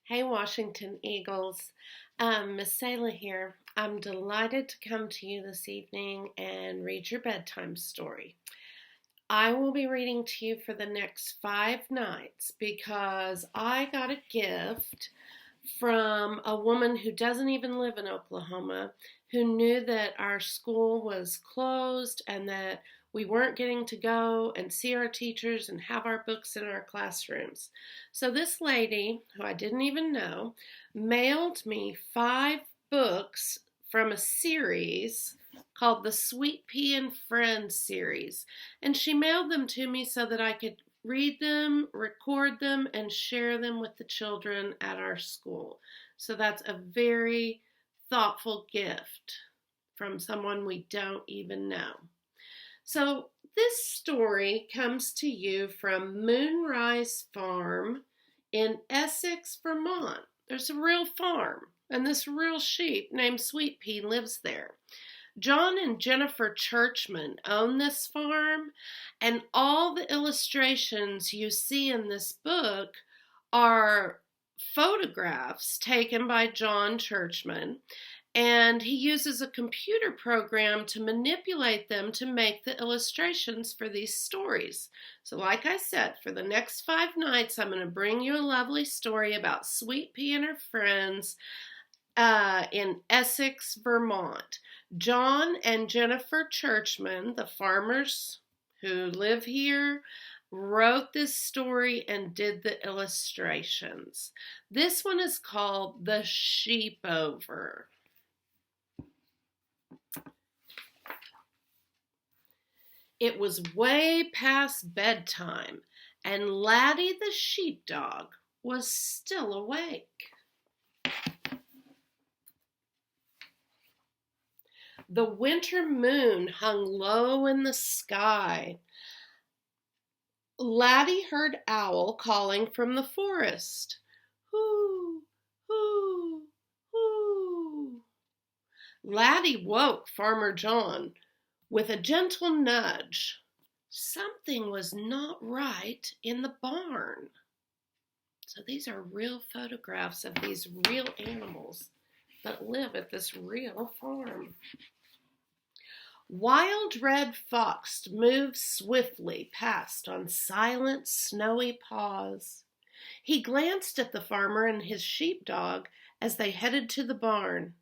Hey, Washington Eagles. Miss Sayla here. I'm delighted to come to you this evening and read your bedtime story. I will be reading to you for the next 5 nights because I got a gift from a woman who doesn't even live in Oklahoma, who knew that our school was closed and that we weren't getting to go and see our teachers and have our books in our classrooms. So this lady, who I didn't even know, mailed me 5 books from a series called the Sweet Pea and Friends series. And she mailed them to me so that I could read them, record them, and share them with the children at our school. So that's a very thoughtful gift from someone we don't even know. So this story comes to you from Moonrise Farm in Essex, Vermont. There's a real farm, and this real sheep named Sweet Pea lives there. John and Jennifer Churchman own this farm, and all the illustrations you see in this book are photographs taken by John Churchman, and he uses a computer program to manipulate them to make the illustrations for these stories. So like I said, for the next 5 nights, I'm going to bring you a lovely story about Sweet Pea and her friends in Essex, Vermont. John and Jennifer Churchman, the farmers who live here, wrote this story and did the illustrations. This one is called The SheepOver. It was way past bedtime, and Laddie the sheepdog was still awake. The winter moon hung low in the sky. Laddie heard Owl calling from the forest. Hoo, hoo, hoo. Laddie woke Farmer John with a gentle nudge. Something was not right in the barn. So these are real photographs of these real animals that live at this real farm. Wild red fox moved swiftly past on silent, snowy paws. He glanced at the farmer and his sheepdog as they headed to the barn,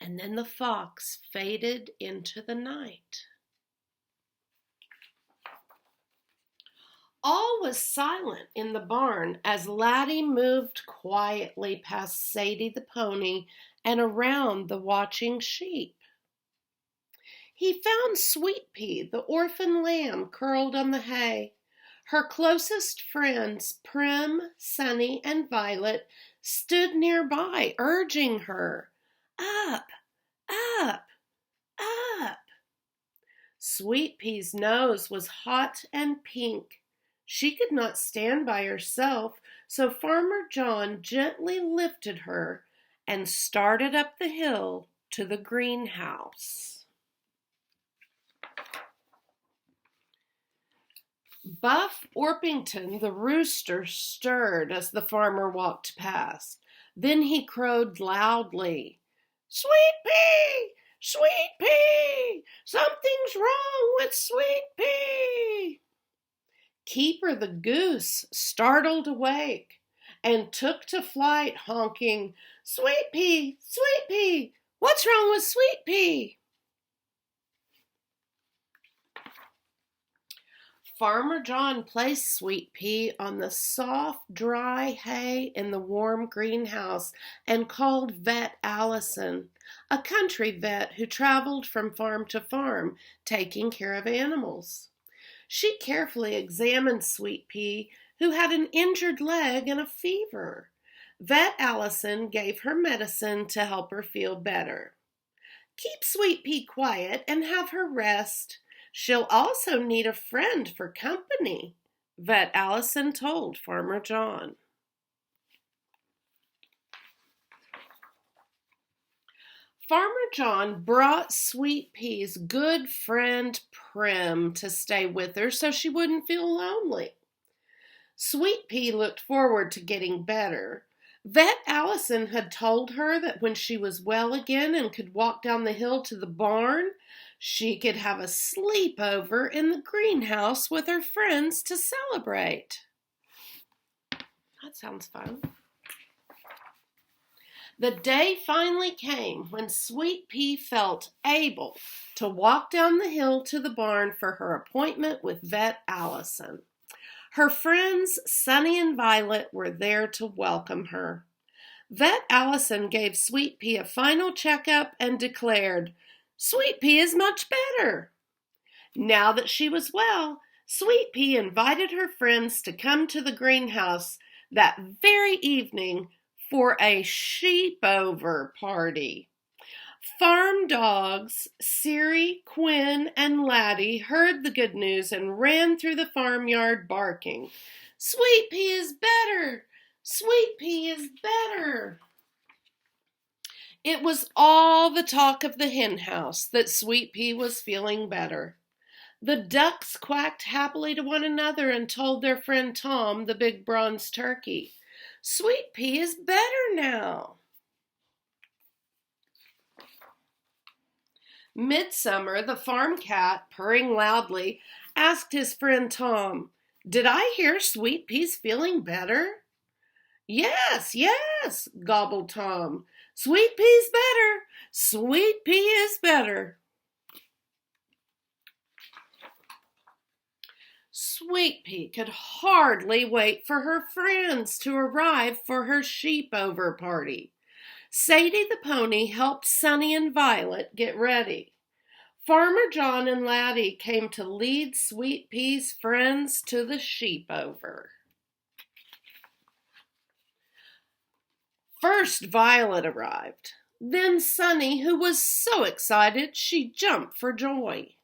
and then the fox faded into the night. All was silent in the barn as Laddie moved quietly past Sadie the pony and around the watching sheep. He found Sweet Pea, the orphan lamb, curled on the hay. Her closest friends, Prim, Sunny, and Violet, stood nearby, urging her, "Up, up, up." Sweet Pea's nose was hot and pink. She could not stand by herself, so Farmer John gently lifted her and started up the hill to the greenhouse. Buff Orpington the rooster stirred as the farmer walked past. Then he crowed loudly, "Sweet Pea! Sweet Pea! Something's wrong with Sweet Pea!" Keeper the goose startled awake and took to flight, honking, "Sweet Pea! Sweet Pea! What's wrong with Sweet Pea?" Farmer John placed Sweet Pea on the soft, dry hay in the warm greenhouse and called Vet Allison, a country vet who traveled from farm to farm, taking care of animals. She carefully examined Sweet Pea, who had an injured leg and a fever. Vet Allison gave her medicine to help her feel better. "Keep Sweet Pea quiet and have her rest. She'll also need a friend for company," Vet Allison told Farmer John. Farmer John brought Sweet Pea's good friend Prim to stay with her so she wouldn't feel lonely. Sweet Pea looked forward to getting better. Vet Allison had told her that when she was well again and could walk down the hill to the barn, she could have a sleepover in the greenhouse with her friends to celebrate. That sounds fun. The day finally came when Sweet Pea felt able to walk down the hill to the barn for her appointment with Vet Allison. Her friends, Sunny and Violet, were there to welcome her. Vet Allison gave Sweet Pea a final checkup and declared, "Sweet Pea is much better." Now that she was well, Sweet Pea invited her friends to come to the greenhouse that very evening for a SheepOver party. Farm dogs Siri, Quinn, and Laddie heard the good news and ran through the farmyard barking, "Sweet Pea is better! Sweet Pea is better!" It was all the talk of the hen house that Sweet Pea was feeling better. The ducks quacked happily to one another and told their friend Tom, the big bronze turkey, "Sweet Pea is better now." Midsummer, the farm cat, purring loudly, asked his friend Tom, "Did I hear Sweet Pea's feeling better?" "Yes, yes," gobbled Tom. "Sweet Pea's better. Sweet Pea is better." Sweet Pea could hardly wait for her friends to arrive for her SheepOver party. Sadie the pony helped Sunny and Violet get ready. Farmer John and Laddie came to lead Sweet Pea's friends to the SheepOver. First Violet arrived, then Sunny, who was so excited she jumped for joy.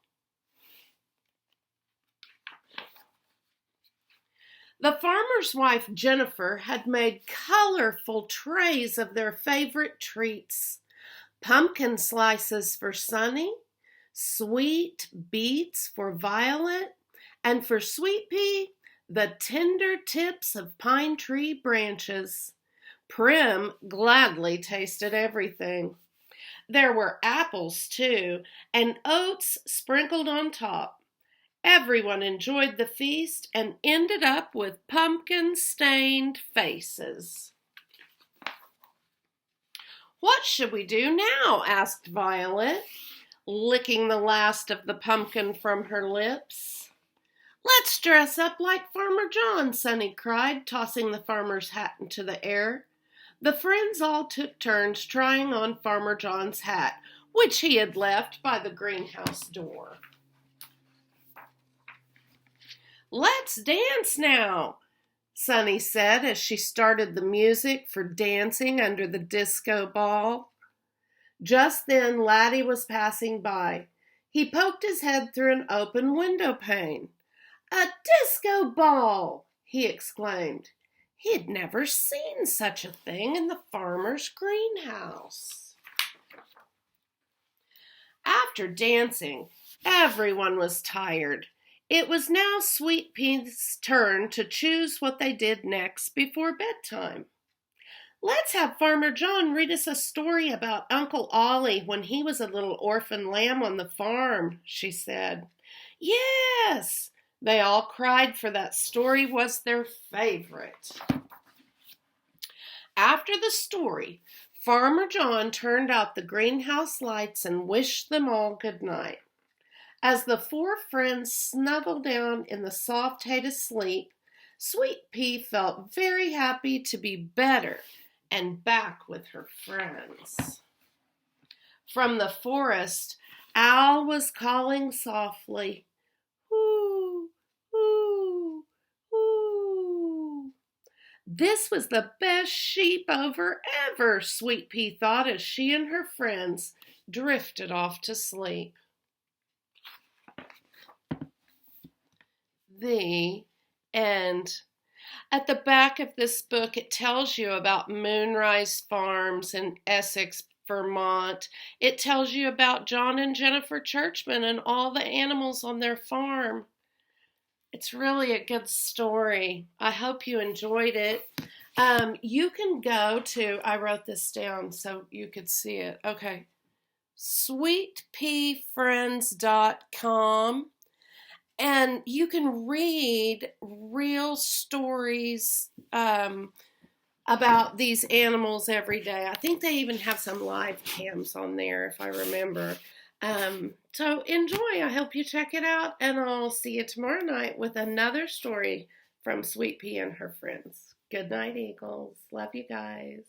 The farmer's wife, Jennifer, had made colorful trays of their favorite treats. Pumpkin slices for Sunny, sweet beets for Violet, and for Sweet Pea, the tender tips of pine tree branches. Prim gladly tasted everything. There were apples, too, and oats sprinkled on top. Everyone enjoyed the feast and ended up with pumpkin-stained faces. "What should we do now?" asked Violet, licking the last of the pumpkin from her lips. "Let's dress up like Farmer John," Sunny cried, tossing the farmer's hat into the air. The friends all took turns trying on Farmer John's hat, which he had left by the greenhouse door. "Let's dance now," Sunny said as she started the music for dancing under the disco ball. Just then Laddie was passing by. He poked his head through an open window pane. "A disco ball!" he exclaimed. He had never seen such a thing in the farmer's greenhouse. After dancing, everyone was tired. It was now Sweet Pea's turn to choose what they did next before bedtime. "Let's have Farmer John read us a story about Uncle Ollie when he was a little orphan lamb on the farm," she said. "Yes!" They all cried, for that story was their favorite. After the story, Farmer John turned out the greenhouse lights and wished them all good night. As the four friends snuggled down in the soft hay to sleep, Sweet Pea felt very happy to be better and back with her friends. From the forest, Owl was calling softly, "Ooh, ooh, ooh." This was the best SheepOver ever, Sweet Pea thought as she and her friends drifted off to sleep. The end. At the back of this book, it tells you about Moonrise Farms in Essex, Vermont. It tells you about John and Jennifer Churchman and all the animals on their farm. It's really a good story. I hope you enjoyed it. You can go to, I wrote this down so you could see it. Okay. sweetpeafriends.com, and you can read real stories about these animals every day. I think they even have some live cams on there, if I remember. So enjoy. I hope you check it out, and I'll see you tomorrow night with another story from Sweet Pea and her friends. Good night, Eagles. Love you guys.